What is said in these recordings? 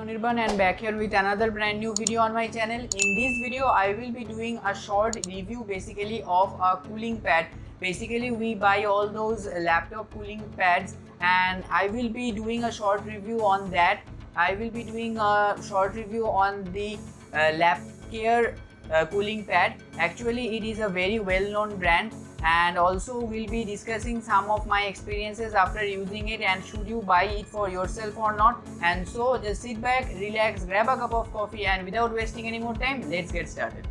Anirban and back here with another brand new video on my channel. In this video I will be doing a short review basically of a cooling pad. Basically we buy all those laptop cooling pads and I will be doing a short review on that. I will be doing a short review on the LabCare cooling pad. Actually it is a very well known brand, and also we'll be discussing some of my experiences after using it and should you buy it for yourself or not. And so just sit back, relax, grab a cup of coffee, and without wasting any more time, let's get started.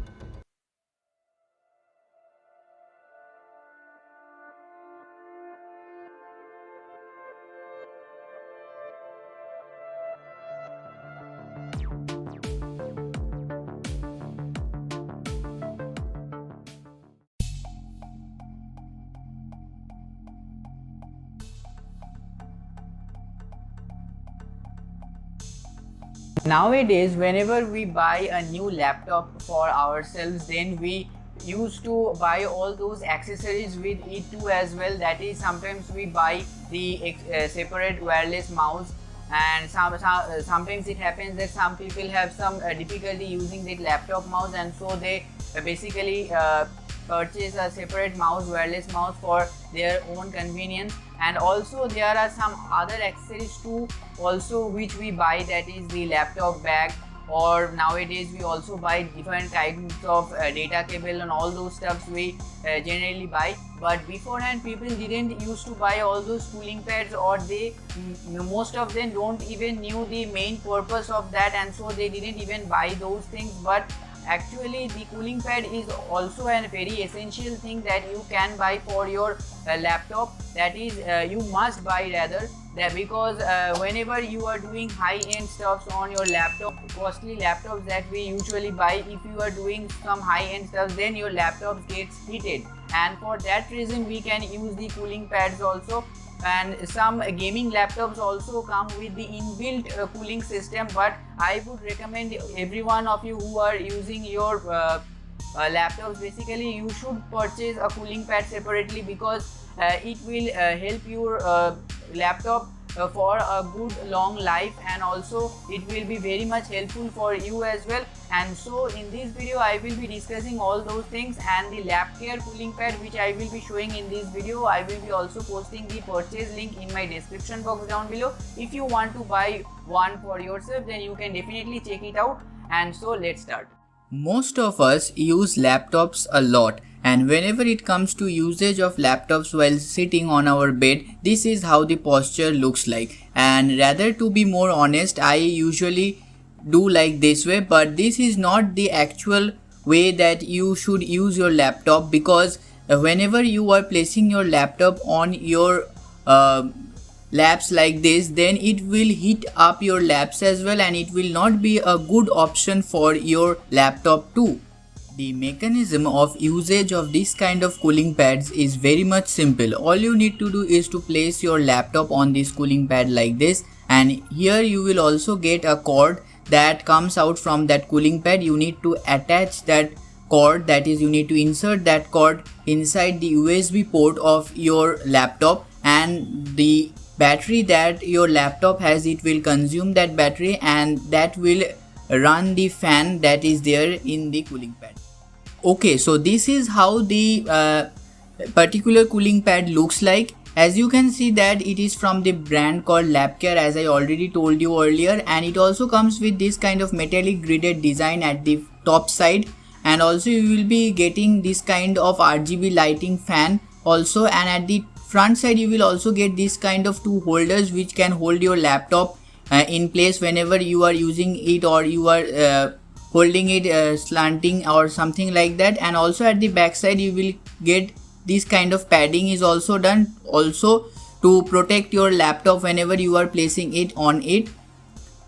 Nowadays, whenever we buy a new laptop for ourselves, then we used to buy all those accessories with it too as well. That is, sometimes we buy the separate wireless mouse, and sometimes it happens that some people have some difficulty using the laptop mouse, and so they basically purchase a separate mouse, wireless mouse, for their own convenience. And also there are some other accessories too also which we buy, that is the laptop bag, or nowadays we also buy different kinds of data cable and all those stuffs we generally buy. But beforehand people didn't used to buy all those cooling pads, or they most of them don't even knew the main purpose of that, and so they didn't even buy those things. But actually the cooling pad is also a very essential thing that you can buy for your laptop. That is, you must buy rather, that because whenever you are doing high-end stuffs on your laptop, costly laptops that we usually buy, if you are doing some high-end stuff, then your laptop gets heated, and for that reason we can use the cooling pads also. And some gaming laptops also come with the inbuilt cooling system, but I would recommend every one of you who are using your laptops, basically you should purchase a cooling pad separately, because it will help your laptop for a good long life, and also it will be very much helpful for you as well. And so in this video I will be discussing all those things, and the LabCare cooling pad which I will be showing in this video, I will be also posting the purchase link in my description box down below. If you want to buy one for yourself, then you can definitely check it out. And so let's start. Most of us use laptops a lot, and whenever it comes to usage of laptops while sitting on our bed, this is how the posture looks like. And rather, to be more honest, I usually do like this way, but this is not the actual way that you should use your laptop, because whenever you are placing your laptop on your laps like this, then it will heat up your laps as well, and it will not be a good option for your laptop too. The mechanism of usage of this kind of cooling pads is very much simple. All you need to do is to place your laptop on this cooling pad like this, and here you will also get a cord that comes out from that cooling pad. You need to attach that cord, that is, you need to insert that cord inside the USB port of your laptop, and the battery that your laptop has, it will consume that battery, and that will run the fan that is there in the cooling pad. Okay, so this is how the particular cooling pad looks like. As you can see that it is from the brand called LabCare, as I already told you earlier, and it also comes with this kind of metallic gridded design at the top side, and also you will be getting this kind of RGB lighting fan also, and at the front side you will also get this kind of two holders which can hold your laptop in place whenever you are using it, or you are holding it slanting or something like that. And also at the back side you will get this kind of padding is also done also to protect your laptop whenever you are placing it on it.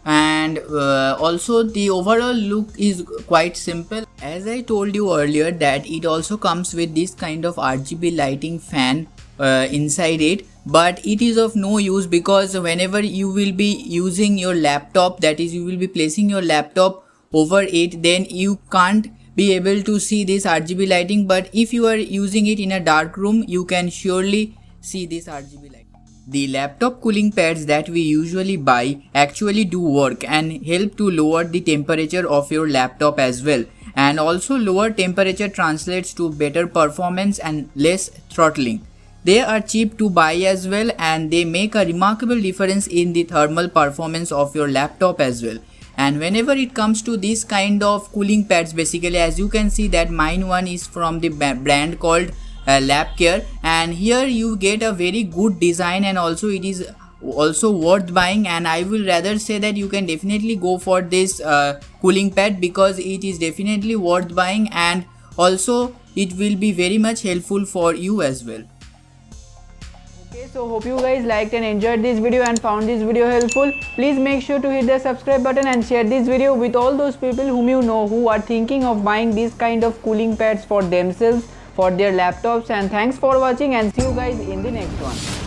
And also the overall look is quite simple. As I told you earlier, that it also comes with this kind of RGB lighting fan inside it, but it is of no use, because whenever you will be using your laptop, that is, you will be placing your laptop over it, then you can't be able to see this RGB lighting. But if you are using it in a dark room, you can surely see this RGB light. The laptop cooling pads that we usually buy actually do work and help to lower the temperature of your laptop as well. And also lower temperature translates to better performance and less throttling. They are cheap to buy as well, and they make a remarkable difference in the thermal performance of your laptop as well. And whenever it comes to this kind of cooling pads, basically as you can see that mine one is from the brand called LabCare, and here you get a very good design, and also it is also worth buying. And I will rather say that you can definitely go for this cooling pad because it is definitely worth buying, and also it will be very much helpful for you as well. Okay, so hope you guys liked and enjoyed this video and found this video helpful. Please make sure to hit the subscribe button and share this video with all those people whom you know who are thinking of buying this kind of cooling pads for themselves, for their laptops. And thanks for watching, and see you guys in the next one.